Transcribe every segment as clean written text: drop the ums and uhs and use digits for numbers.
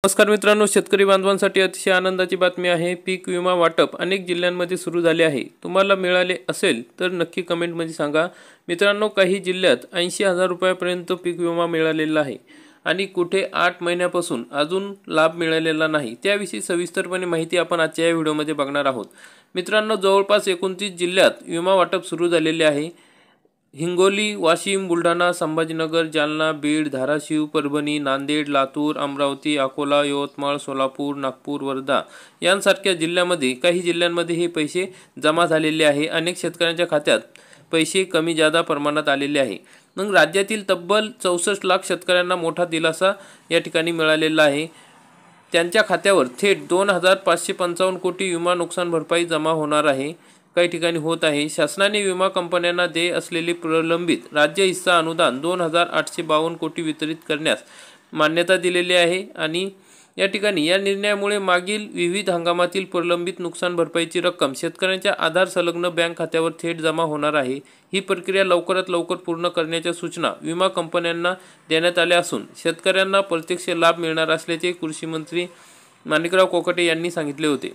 नमस्कार मित्रांनो, शेतकरी बांधवांसाठी अतिशय आनंदाची बातमी आहे। पीक विमा वाटप अनेक जिल्ह्यांमध्ये सुरू झाले आहे। तुम्हाला मिळाले असेल तर नक्की कमेंटमध्ये सांगा। मित्रांनो, काही जिल्ह्यात 80,000 रुपयापर्यंत पीक विमा मिळालेला आहे आणि कुठे 8 महिन्यापासून अजून लाभ मिळालेला नाही। त्याविषयी सविस्तरपणे माहिती आपण आजच्या या व्हिडिओमध्ये बघणार आहोत। मित्रांनो, जवळपास 29 जिल्ह्यात विमा वाटप सुरू झालेले आहे। हिंगोली, वाशिम, बुलढाणा, संभाजीनगर, जालना, बीड, धाराशिव, परभणी, नांदेड, लातूर, अमरावती, अकोला, यवतमाळ, सोलापूर, नागपूर, वर्धा यांसारख्या जिल्ह्यांमध्ये काही जिल्ह्यांमध्ये हे पैसे जमा झालेले आहे। अनेक शेतकऱ्यांच्या खात्यात पैसे कमी जादा प्रमाणात आलेले आहे। मग राज्यातील तब्बल 64 लाख शेतकऱ्यांना मोठा दिलासा या ठिकाणी मिळालेला आहे। त्यांच्या खात्यावर थेट 2,555 कोटी विमा नुकसान भरपाई जमा होणार आहे। काही ठिकाणी होत आहे। शासनाने विमा कंपन्यांना देय असलेले प्रलंबित राज्य हिस्सा अनुदान 2,852 कोटी वितरित करण्यास मान्यता दिलेली आहे आणि या ठिकाणी या निर्णयामुळे मागील विविध हंगामातील प्रलंबित नुकसान भरपाईची रक्कम शेतकऱ्यांच्या आधार संलग्न बँक खात्यावर थेट जमा होणार आहे। ही प्रक्रिया लवकरात लवकर पूर्ण करण्याच्या सूचना विमा कंपन्यांना देण्यात आल्या असून शेतकऱ्यांना प्रत्यक्ष लाभ मिळणार असल्याचे कृषी मंत्री माणिकराव कोकाटे यांनी सांगितले होते।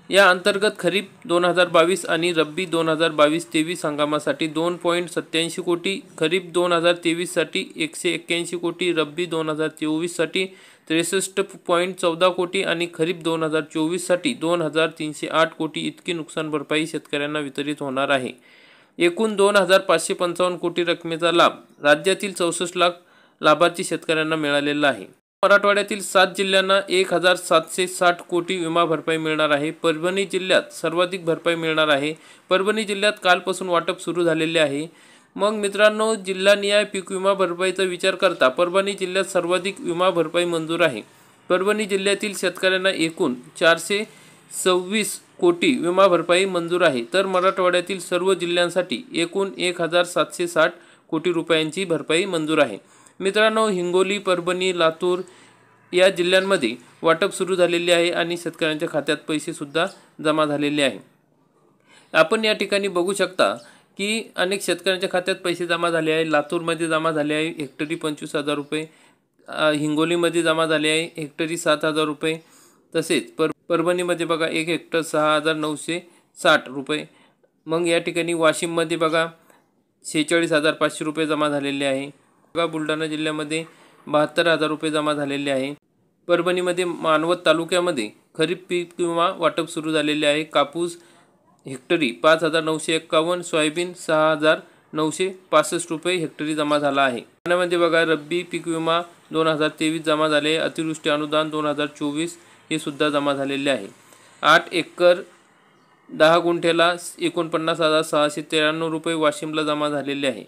या अंतर्गत खरीप 2022 आणि रब्बी 2022-23 हंगामासाठी 2.87 कोटी, खरीप 2023 साठी 181 कोटी, रब्बी 2024 साठी 63.14 कोटी आणि खरीप 2024 साठी 2,308 कोटी इतकी नुकसान भरपाई शेतकऱ्यांना वितरित होणार आहे। एकूण 2,555 कोटी रकमेचा लाभ राज्यातील 64 लाख लाभार्थी शेतकऱ्यांना मिळालेला आहे। मराठवाड्यातील 7 जिल्ह्यांना 1,760 कोटी विमा भरपाई मिळणार आहे। परभणी जिल्ह्यात सर्वाधिक भरपाई मिळणार आहे। परभणी जिल्ह्यात कालपासून वाटप सुरू झालेले आहे। मग मित्रांनो, जिल्हानिहाय पीक विमा भरपाईचा विचार करता परभणी जिल्ह्यात सर्वाधिक विमा भरपाई मंजूर आहे। परभणी जिल्ह्यातील शेतकऱ्यांना एकूण 426 कोटी विमा भरपाई मंजूर आहे, तर मराठवाड्यातील सर्व जिल्ह्यांसाठी एकूण 1,760 कोटी रुपयांची भरपाई मंजूर आहे। मित्रांनो, हिंगोली, परभणी, लातूर या जिल्ह्यांमध्ये वाटप सुरू झालेले आहे आणि शेतकऱ्यांच्या खात्यात पैसे सुद्धा जमा झालेले आहे। आपण या ठिकाणी बघू शकता की अनेक शेतकऱ्यांच्या खात्यात पैसे जमा झाले आहे। लातूरमध्ये जमा झाले आहे हेक्टरी 25,000 रुपये, हिंगोलीमध्ये जमा झाले आहे हेक्टरी 7,000 रुपये, तसेच परभणीमध्ये बघा 1 हेक्टर 6,960 रुपये। मग या ठिकाणी वाशिममध्ये बघा 46,500 रुपये जमा झालेले आहे। बुलढाणा जिल्ह्यामध्ये 72,000 रुपये जमा झालेले आहे। परभणीमध्ये मानवत तालुक्यामध्ये खरीप पीक विमा वाटप सुरू झालेले आहे। कापूस हेक्टरी 5,951, सोयाबीन 6,965 रुपये हेक्टरी जमा झाला आहे। ठाण्यामध्ये बघा रब्बी पीक विमा 2023 जमा झाले। अतिवृष्टी अनुदान 2024 हे सुद्धा जमा झालेले आहे। 8 एकर 10 गुंठेला 49,693 रुपये वाशिमला जमा झालेले आहे।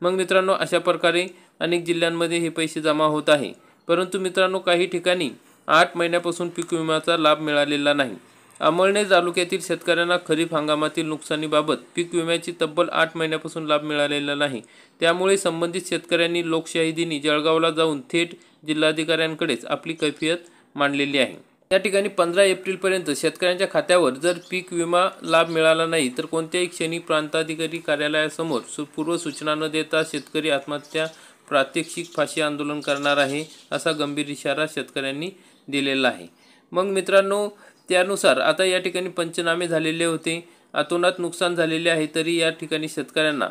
मग मित्रांनो, अशा प्रकारे अनेक जिल्ह्यांमध्ये हे पैसे जमा होत आहे। परंतु मित्रांनो, काही ठिकाणी 8 महिन्यापासून पीक विम्याचा लाभ मिळालेला नाही। अमळनेर तालुक्यातील शेतकऱ्यांना खरीप हंगामातील नुकसानीबाबत पीक विम्याची तब्बल 8 महिन्यापासून लाभ मिळालेला नाही। त्यामुळे संबंधित शेतकऱ्यांनी लोकशाही दिनी जळगावला जाऊन थेट जिल्हाधिकाऱ्यांकडेच आपली कैफियत मांडलेली आहे। या ठिकाणी 15 एप्रिलपर्यंत शेतकऱ्यांच्या खात्यावर जर पीक विमा लाभ मिळाला नाही तर कोणत्याही क्षणी प्रांताधिकारी कार्यालयासमोर पूर्व सूचना न देता शेतकरी आत्महत्या, प्रात्यक्षिक, फाशी आंदोलन करणार आहे, असा गंभीर इशारा शेतकऱ्यांनी दिलेला आहे। मग मित्रांनो, त्यानुसार आता या ठिकाणी पंचनामे झालेले होते, अतोनात नुकसान झालेले आहे, तरी या ठिकाणी शेतकऱ्यांना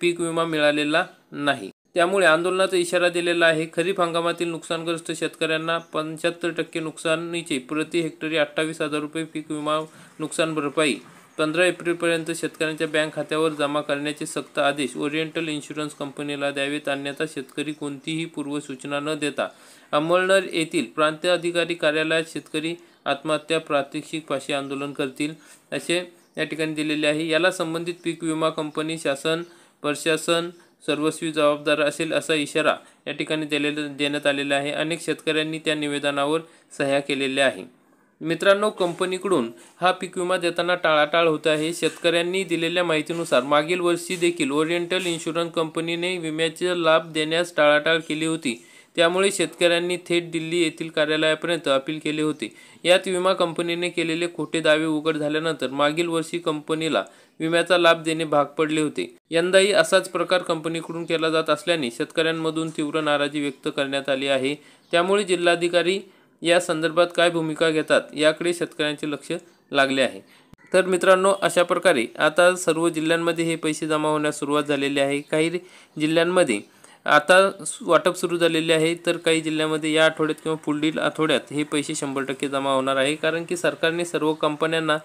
पीक विमा मिळालेला नाही। त्यामुळे आंदोलनाचा इशारा दिलेला आहे। खरीप हंगामातील नुकसानग्रस्त शेतकऱ्यांना 75% नुकसानीचे प्रति हेक्टरी 28,000 रुपये पीक विमा नुकसान भरपाई 15 एप्रिलपर्यंत शेतकऱ्यांच्या बँक खात्यावर जमा करण्याचे सक्त आदेश ओरिएंटल इन्शुरन्स कंपनीला द्यावेत, अन्यथा शेतकरी कोणतीही पूर्वसूचना न देता अमळनेर येथील प्रांत अधिकारी कार्यालयात शेतकरी आत्महत्या, प्रात्यक्षिक, फाशी आंदोलन करतील, असे या ठिकाणी दिलेले आहे। याला संबंधित पीक विमा कंपनी, शासन, प्रशासन सर्वस्वी जबाबदार असेल, असा इशारा या ठिकाणी देण्यात आलेला आहे। अनेक शेतकऱ्यांनी त्या निवेदनावर सह्या केलेल्या आहे। मित्रांनो, कंपनीकडून हा पीक विमा देताना टाळाटाळ होत आहे। शेतकऱ्यांनी दिलेल्या माहितीनुसार मागील वर्षी देखील ओरिएंटल इन्शुरन्स कंपनीने विम्याचे लाभ देण्यास टाळाटाळ केली होती। त्यामुळे शेतकऱ्यांनी थेट दिल्ली येथील कार्यालयापर्यंत अपील केले होते। यात विमा कंपनीने केलेले खोटे दावे उघड झाल्यानंतर मागील वर्षी कंपनीला विम्याचा लाभ देणे भाग पडले होते। यंदाही असाच प्रकार कंपनीकडून केला जात असल्याने शेतकऱ्यांमधून तीव्र नाराजी व्यक्त करण्यात आली आहे। त्यामुळे जिल्हाधिकारी या संदर्भात काय भूमिका घेतात याकडे शेतकऱ्यांचे लक्ष लागले आहे। तर मित्रांनो, अशा प्रकारे आता सर्व जिल्ह्यांमध्ये हे पैसे जमा होण्यास सुरुवात झालेली आहे। काही जिल्ह्यांमध्ये आता वाटप सुरू झालेले आहे, तर काही जिल्ह्यामध्ये या आठवड्यात किंवा पुढील आठवड्यात हे पैसे 100% जमा होणार आहे। कारण की सरकारने सर्व कंपन्यांना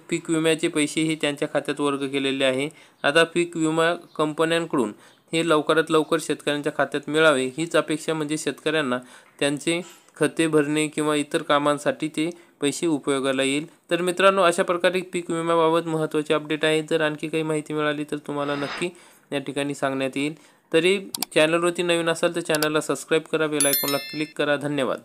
पीक विम्याचे पैसेही त्यांच्या खात्यात वर्ग केलेले आहे। आता पीक विमा कंपन्यांकडून हे लवकरात लवकर शेतकऱ्यांच्या खात्यात मिळावे हीच अपेक्षा, म्हणजे शेतकऱ्यांना त्यांचे खते भरणे किंवा इतर कामांसाठी ते पैसे उपयोगाला येईल। तर मित्रांनो, अशा प्रकारे पीक विम्याबाबत महत्त्वाचे अपडेट आहे। जर आणखी काही माहिती मिळाली तर तुम्हाला नक्की या ठिकाणी सांगण्यात येईल। तरी चॅनलवरती नवीन असाल तर चॅनलला सबस्क्राईब करा, बेल आयकॉनला क्लिक करा। धन्यवाद।